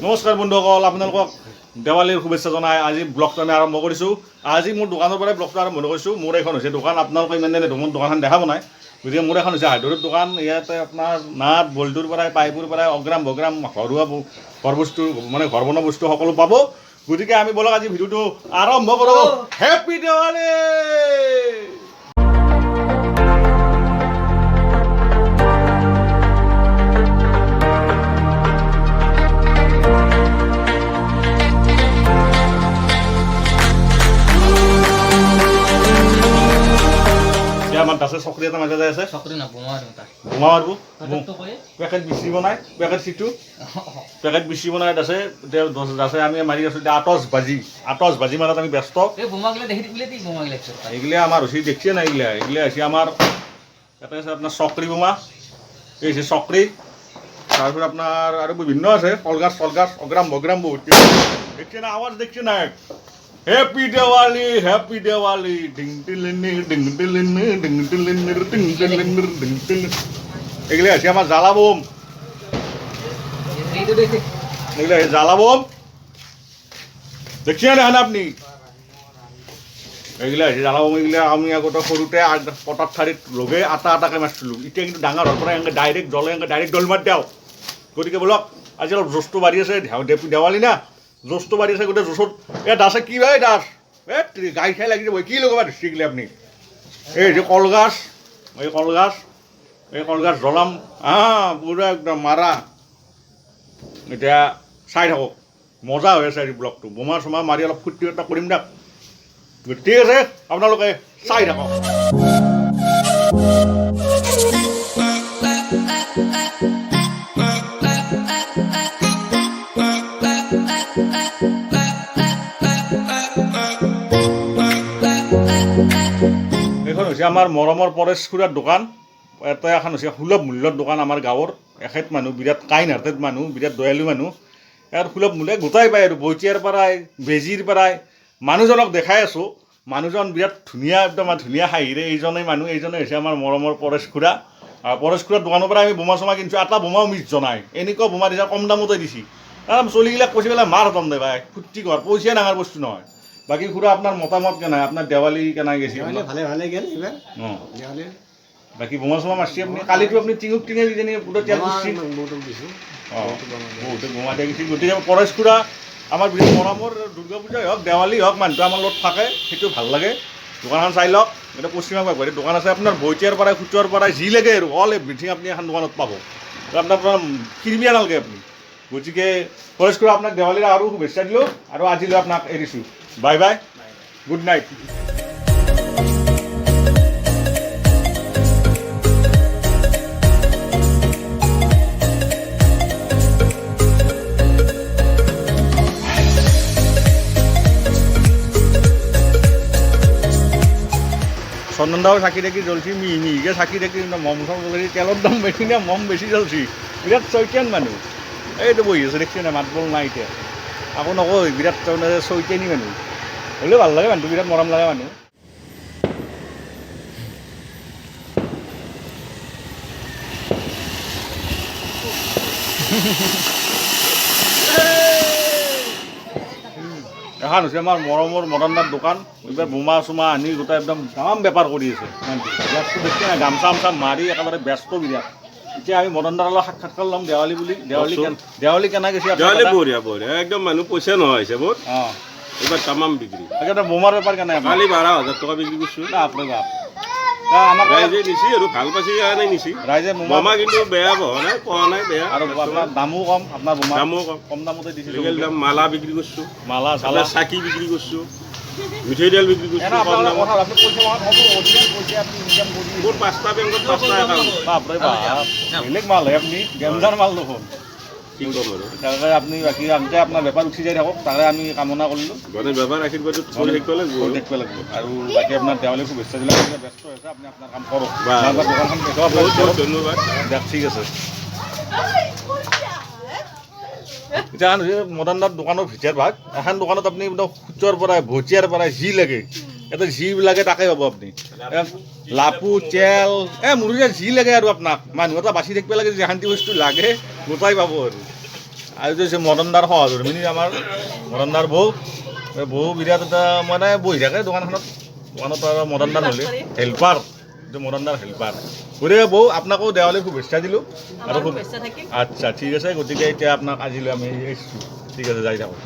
নমস্কাৰ বন্ধুসকল, আপোনালোকক দেৱালীৰ শুভেচ্ছা জনাই আজি ব্লগটো আমি আৰম্ভ কৰিছোঁ। আজি মোৰ দোকানৰ পৰাই ব্লগটো আৰম্ভ কৰিছোঁ। মোৰ এখন হৈছে দোকান, আপোনালোকে ইমান দিনে মোৰ দোকানখন দেখা নাই, গতিকে মোৰ এখন হৈছে হাৰ্ডৱেৰৰ দোকান। ইয়াতে আপোনাৰ নাট বল্টুৰ পৰাই পাইপৰ পৰাই অগ্ৰাম বগ্ৰাম ঘৰুৱা ঘৰ বস্তু মানে ঘৰ বনোৱা বস্তু সকলো পাব। গতিকে আমি বলক আজি ভিডিঅ'টো আৰম্ভ কৰোঁ। হেপী দেৱালী! আমার দাসে চকরি এটা মাঝে যায় আছে চকরি না বোমা দিতা বোমা মারবো তো কই প্যাকেট বিসি বনাই প্যাকেট সিটু প্যাকেট বিসি বনাই দাসে দাসে আমি মারি আছো আতশবাজি মারাত আমি ব্যস্ত। এই বোমা গলে দেখি দিলে দি বোমা গলে এগুলা আমার হসি দেখছি না, এগুলা আছে আমার এটা আছে আপনার চকরি বোমা, এই আছে চকরি, তারপর আপনার আর বিভিন্ন আছে কলগাছ অগ্রাম বগ্রাম বহুত দেখছি না, আওয়াজ দেখছি না। হ্যাপি দেওয়ালি, হ্যাপি দেওয়ালি, ডিং টিলিনি ডিং টিলিনি ডিং টিলিনি ডিং টিলিনি ডিং টিলিনি। এগুলো আছে আমার জ্বালা বোম, এগুলো জ্বালা বোম দেখছেন এখন আপনি, এগুলো আছে জ্বালা বোম। এগুলো আমি আগতে সৰুতে পটাত ঠাৰিত লগে আটাকে মাৰিছিলোঁ, এতিয়া কিন্তু ডাঙৰ হোৱাৰ পৰা এনেকৈ ডাইৰেক্ট জ্বলে, এনেকৈ ডাইৰেক্ট দল মাৰি দিওঁ। গতিকে বলক আজি অলপ জোচটো বাঢ়ি আছে, দেৱালী না জোচটো বাঢ়ি আছে, গোটেই জোচত এ দাসে কি ভাই দাস গাই খাই লাগি যাব কি লগাবা ধৰিছিলে আপুনি। এই যে কলগাছ, এই কলগাছ জ্বলাম পুৰা একদম মাৰা। এতিয়া চাই থাকক, মজা হৈ আছে আজি ব্লগটো। বোমা চোমা মাৰি অলপ ফূৰ্তি এটা কৰিম দিয়ক। ঠিক আছে, আপোনালোকে চাই থাকক। এইখন হৈছে আমাৰ মৰমৰ পৰেশ খুৰাৰ দোকান। এটা এখন হৈছে সুলভ মূল্যৰ দোকান আমাৰ গাঁৱৰ। এখেত মানুহ বিৰাট কাইণ্ড হাৰ্টেড মানুহ, বিৰাট দয়ালু মানুহ। ইয়াৰ সুলভ মূল্য গোটাই পায় আৰু বইতিয়াৰ পৰাই বেজীৰ পৰাই। মানুহজনক দেখাই আছোঁ, মানুহজন বিৰাট ধুনীয়া, একদম ধুনীয়া হাঁহিৰে এইজনেই মানুহ, এইজনে হৈছে আমাৰ মৰমৰ পৰেশ খুৰা। পৰেশ খুৰাৰ দোকানৰ পৰা আমি বোমা চোমা কিনিছোঁ, এটা বোমাও মিছ জনাই, এনেকুৱা বোমা দিছে কম দামতে দিছে। চলিগিলাক কৈছে পেলাই মাৰ হতন দে ভাই, ফূৰ্তি কৰ, পইচা ডাঙৰ বস্তু নহয়। বাকী খুৰা আপোনাৰ মতামত কেনাই, আপোনাৰ দেৱালী কেনাই গেছি? ভালে গেল এবার। বাকী বোমা চোমা মারছি আপনি? কালিতো আপনি টিঙক টিঙে কিজানি পুরো তেল দিচ্ছি, বহুতে বোমা দিয়ে গেছি। গতিকে পৰেশ খুৰা আমাৰ বিৰাট মৰমৰ। দুৰ্গা পূজাই হওক দেৱালী হওক মানুহটো আমাৰ লগত থাকে, সেইটো ভাল লাগে। দোকানখন চাই লওক, এটা পশ্চিমা বাগবাৰীত দোকান আছে আপোনাৰ। বইতিয়াৰ পৰাই খুচুৰাৰ পৰাই যি লাগে আৰু অল এভ্ৰিথিং আপুনি এখন দোকানত পাব। আপোনাৰ পৰা কিনিবই নালাগে আপুনি। গতিকে পৰেশ খুৰা আপোনাক দেৱালীৰ আৰু শুভেচ্ছা দিলোঁ, আৰু আজিলৈ আপোনাক এৰিছোঁ। Bye bye, good night. চন্দনদাও চাকি থাকি জ্বলছি, মিহিকে চাকি থাকি মম চম জ্বলি, তেলৰ দাম বেছি না মম বেছি জ্বলছি। বিৰাট চৈতান মানুহ, এইটো বহি আছে দেখছি না, মাত বল নাই এতিয়া। আকৌ নকয়, বিৰাট তাৰমানে চৈতানী মানুহ, হ'লেও ভাল লাগে মানুহটো, বিৰাট মৰম লাগে মানুহ। এখন হৈছে আমাৰ মৰমৰ মদনদাৰ দোকান। এইবাৰ বোমা চোমা আনি গোটেই একদম তামাম বেপাৰ কৰি আছে। ব্যস্ত দেখছি নাই, গামচা আমচা মাৰি একেবাৰে ব্যস্ত বিৰাট। এতিয়া আমি মদনদাৰ অলপ সাক্ষাৎকাৰ ল'ম দেৱালী বুলি। দেৱালী কেনে গৈছে? দেৱালী বঢ়িয়া বঢ়িয়া, একদম মানুহ পইচা নহয় হিচাপত। অঁ, এইবাৰ তামাম বিক্ৰী। একেবাৰে বোমাৰ বেপাৰ কেনে? কালি 12,000 টকা বিক্ৰী কৰিছোঁ। বাপৰে বাপ, আমাক ৰাইজে নিছি আৰু ভাল পাইছে কাৰণে নিছি। ৰাইজে বোমা কিন্তু বেয়া পোৱা নাই বেয়া। আৰু আপোনাৰ দামো কম, আপোনাৰ বোমা দামো কম দামতে দিছিলোঁ। কম। মালা বিক্ৰী কৰিছোঁ, মালা চালা চাকি বিক্ৰী কৰিছোঁ, মিঠৈ তেল বিক্ৰী কৰিছোঁ কম দামত। মোৰ 5টা বেংকত 5টা একাউণ্ট। বাপৰে বাপ, বেলেগ মাল হয় আপুনি, ডেঞ্জাৰ মাল দেখোন। কি ক'ম আৰু, তাকে আপুনি বাকী আগতে আপোনাৰ বেপাৰ উঠি যাই থাকক, তাকে আমি কামনা কৰিলোঁ। মানে বেপাৰ আশীৰ্বাদত কৰি থাকিব লাগিব আৰু বাকী আপোনাৰ দেৱালীৰ শুভেচ্ছা দিলে ব্যস্ত হৈছে, আপুনি আপোনাৰ কাম কৰক। দোকানখন বহুত বহুত ধন্যবাদ। দিয়ক, ঠিক আছে। এতিয়া মদনদাৰ দোকানৰ ভিতৰত ভাগ এখন দোকানত আপুনি সূচৰ পৰাই ভজিয়াৰ পৰাই যি লাগে, এটা যি লাগে তাকে পাব আপুনি। লাপু তেল মোৰ যে যি লাগে আৰু আপোনাক মানুহ এটা বাচি থাকিব লাগে, যে শান্তি বস্তু লাগে গোটাই পাব আৰু আৰু যে মদনদাৰ সহধৰ্মিনী আমাৰ মদনদাৰ বৌ বৌ বিৰাট এটা মানে বহি থাকে দোকানখনত আৰু মদনদাৰ হ'লে হেল্পাৰ এইটো মদনদাৰ হেল্পাৰ গতিকে বৌ আপোনাকো দেৱালীৰ শুভেচ্ছা দিলোঁ আৰু খুব আচ্ছা ঠিক আছে গতিকে এতিয়া আপোনাক আজিলৈ আমি এৰিছোঁ ঠিক আছে যাই থাকোঁ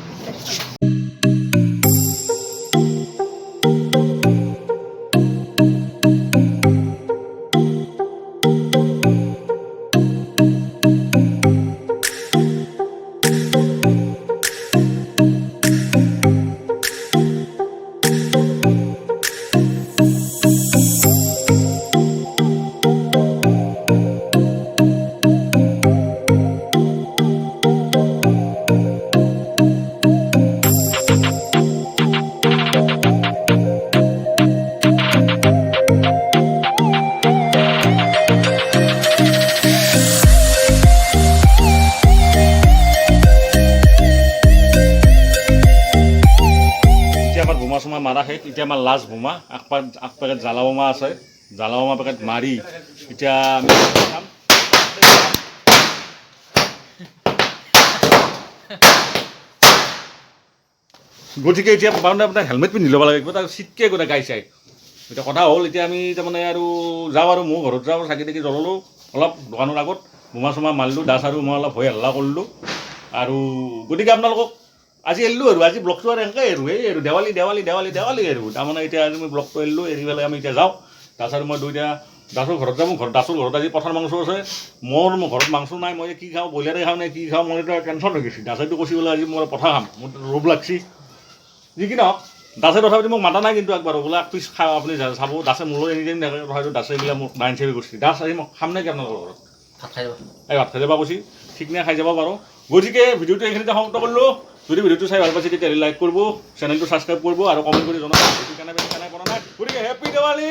বোমা চোমা মাৰা শেষ এতিয়া আমাৰ লাষ্ট বোমা আগ পেকেট জ্বালা বোমা আছে জ্বালা বোমা পেকেট মাৰি এতিয়া আমি খাম গতিকে এতিয়া পাৰোঁতে আপোনাৰ হেলমেট পিন্ধি ল'ব লাগে তাৰ চিটকৈ গোটেই গাই চাই এতিয়া কথা হ'ল এতিয়া আমি তাৰমানে আৰু যাওঁ আৰু মোৰ ঘৰত যাওঁ চাকি তাকি জ্বলালোঁ অলপ দোকানৰ আগত বোমা চোমা মাৰিলোঁ দাস আৰু মই অলপ হৈ হাল্লা কৰিলোঁ আৰু গতিকে আপোনালোকক আজি এৰিলোঁ আৰু আজি ব্লগটো আৰু এনেকৈ এৰোঁ এই আৰু দেৱালী দেৱালী দেৱালী দেৱালী এৰোঁ তাৰমানে এতিয়া আজি মই ব্লগটো এৰিলোঁ এৰি পেলাই আমি এতিয়া যাওঁ দাস আৰু মই দুইটা দাসৰ ঘৰত যাওঁ মোৰ দাসৰ ঘৰত আজি পঠাৰ মাংস আছে মোৰ ঘৰত মাংস নাই মই কি খাওঁ ব্ৰইলাৰে খাওঁ নে কি খাওঁ মোৰ এতিয়া টেনশ্যন হৈ গৈছে দাসেতো কৈছে বোলে আজি মই পঠা খাম মোৰ লোভ লাগছি যি কি নহওক দাসে তথাপিতো মোক মাতা নাই কিন্তু একবাৰ বোলে এক পিচ খাওঁ আপুনি চাব দাসে মোলৈ এনি টাইম থাকে তথাপিতো দাসে এইবিলাক মোক ডাইন চেভি কৰিছে দাস আজি মোক খাম নে কি আপোনালোকৰ ঘৰত ভাত খাই যাব এই ভাত খাই যাব কৈছে ঠিক নে খাই যাব পাৰোঁ গতিকে ভিডিঅ'টো এইখিনিতে সমাপ্ত কৰিলোঁ যদি ভিডিঅ'টো চাই ভাল পাইছে তেতিয়াহ'লে লাইক কৰিব চেনেলটো ছাবস্ক্ৰাইব কৰিব আৰু কমেণ্ট কৰি জনাব ভিডিঅ'টো কেনে পৰা নাই গতিকে হেপী দেৱালী